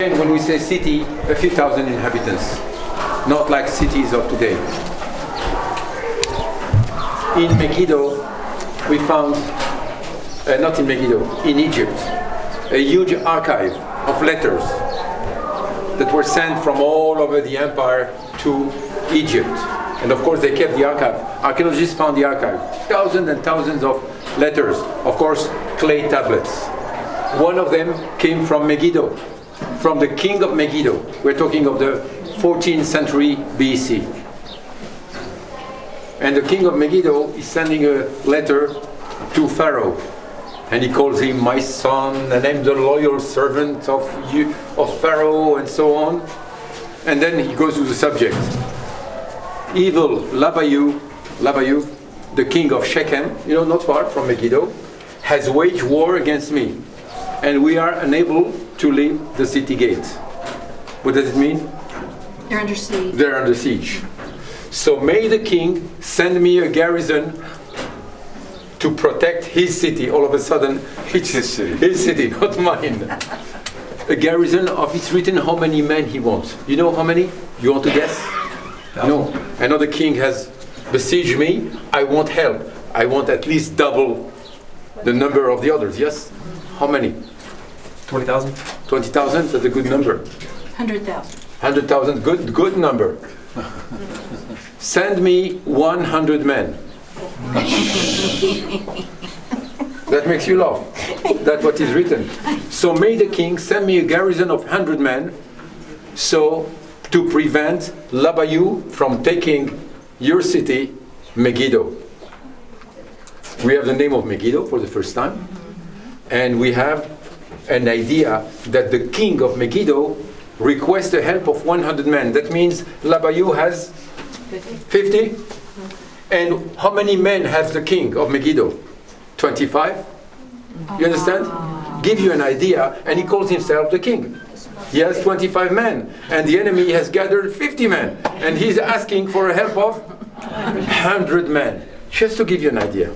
And when we say city, a few thousand inhabitants, not like cities of today. In Megiddo, we found, not in Megiddo, in Egypt, a huge archive of letters that were sent from all over the empire to Egypt. And of course they kept the archive. Archaeologists found the archive. Thousands and thousands of letters, of course clay tablets. One of them came from Megiddo, from the king of Megiddo. We're talking of the 14th century BC. And the king of Megiddo is sending a letter to Pharaoh. And he calls him my son, and I'm the loyal servant of Pharaoh, and so on. And then he goes to the subject. Evil Labayu, the king of Shechem, not far from Megiddo, has waged war against me. And we are unable to leave the city gates. What does it mean? They're under siege. They're under siege. So may the king send me a garrison to protect his city. All of a sudden, it's his city, not mine. A garrison of, it's written how many men he wants. You know how many? You want to guess? No. Another king has besieged me. I want help. I want at least double the number of the others. Yes? How many? 20,000. 20,000, that's a good number. 100,000. 100,000, good number. Send me 100 men. That makes you laugh. That's what is written. So may the king send me a garrison of 100 men, so to prevent Labayu from taking your city, Megiddo. We have the name of Megiddo for the first time, and we have an idea that the king of Megiddo requests the help of 100 men. That means Labayu has 50? And how many men has the king of Megiddo? 25? You understand? Give you an idea, and he calls himself the king. He has 25 men, and the enemy has gathered 50 men, and he's asking for a help of 100 men. Just to give you an idea.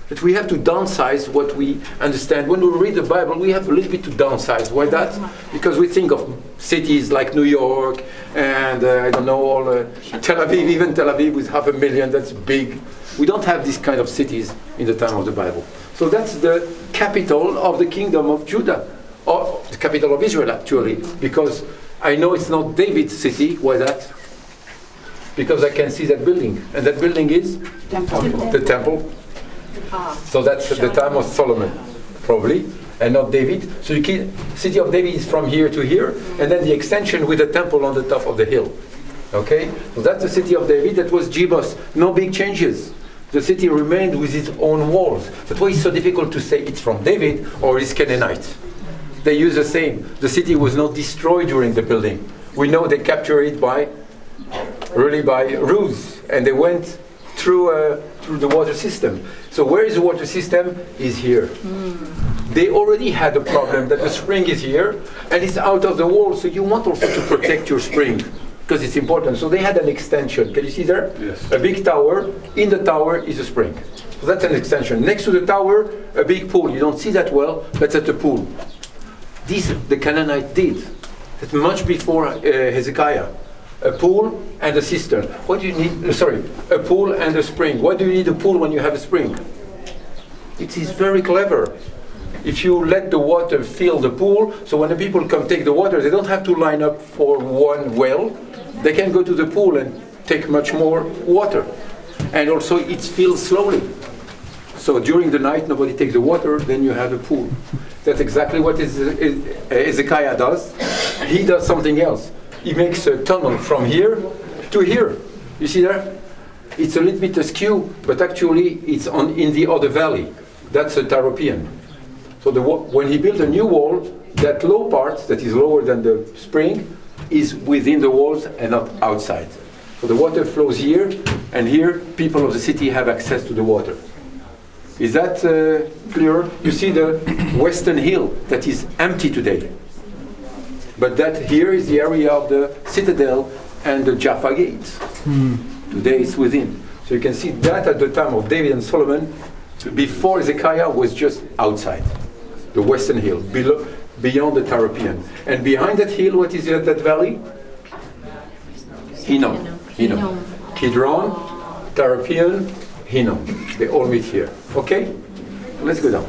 That we have to downsize what we understand. When we read the Bible, we have a little bit to downsize. Why that? Because we think of cities like New York and Tel Aviv, even Tel Aviv with 500,000, that's big. We don't have this kind of cities in the time of the Bible. So that's the capital of the kingdom of Judah, or the capital of Israel actually, because I know it's not David's city. Why that? Because I can see that building, and that building is the temple. So that's the time of Solomon, probably, and not David. So the city of David is from here to here, and then the extension with the temple on the top of the hill. Okay? So that's the city of David. That was Jebus. No big changes. The city remained with its own walls. That's why it's so difficult to say it's from David or it's Canaanite. They use the same. The city was not destroyed during the building. We know they captured it by ruse, and they went through the water system. So where is the water system? Is here. They already had a problem that the spring is here and it's out of the wall, so you want also to protect your spring because it's important. So they had an extension. Can you see there? Yes. A big tower. In the tower is a spring. So that's an extension. Next to the tower, a big pool. You don't see that well, but that's a pool. This the Canaanite did. That's much before Hezekiah. A pool and a cistern. What do you need? A pool and a spring. Why do you need a pool when you have a spring? It is very clever. If you let the water fill the pool, so when the people come take the water, they don't have to line up for one well. They can go to the pool and take much more water. And also it fills slowly. So during the night, nobody takes the water, then you have a pool. That's exactly what Hezekiah does. He does something else. He makes a tunnel from here to here. You see there? It's a little bit askew, but actually it's in the other valley. That's a Tyropean. So when he built a new wall, that low part, that is lower than the spring, is within the walls and not outside. So the water flows here, and here people of the city have access to the water. Is that clear? You see the western hill that is empty today. But that here is the area of the citadel and the Jaffa Gate. Today it's within. So you can see that at the time of David and Solomon, before Hezekiah, was just outside. The western hill. Below, beyond the Tarapian. And behind that hill, what is that valley? Hinnom. Hinnom. Kidron, Tarapian, Hinnom. They all meet here. Okay? Let's go down.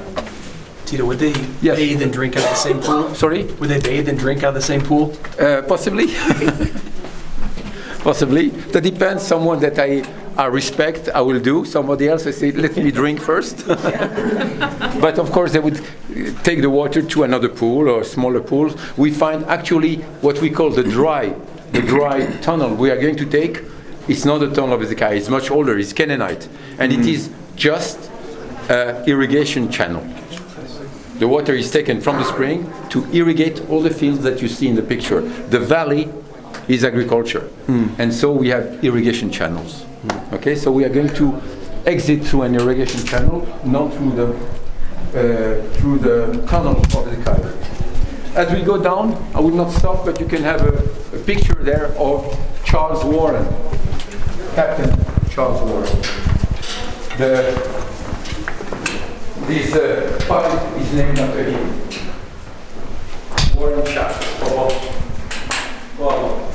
Tito, would they Yes. bathe and drink out of the same pool? Sorry? Would they bathe and drink out of the same pool? Possibly. Possibly. That depends. Someone that I respect, I will do. Somebody else, I say, let me drink first. But of course, they would take the water to another pool or smaller pools. We find actually what we call the dry tunnel we are going to take. It's not a tunnel of Hezekiah. It's much older. It's Canaanite. And it is just an irrigation channel. The water is taken from the spring to irrigate all the fields that you see in the picture. The valley is agriculture. And so we have irrigation channels. Okay, so we are going to exit through an irrigation channel, not through the tunnel of Hezekiah. As we go down, I will not stop, but you can have a picture there of Charles Warren, Captain Charles Warren. This pipe is named after him. Warren Shaft. Wow.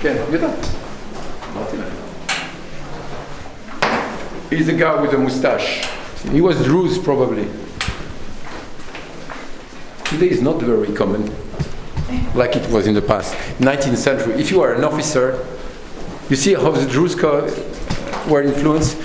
Ken, get up. He's the guy with the mustache. He was Druze probably. Today is not very common, like it was in the past. 19th century. If you are an officer, you see how the Druze were influenced.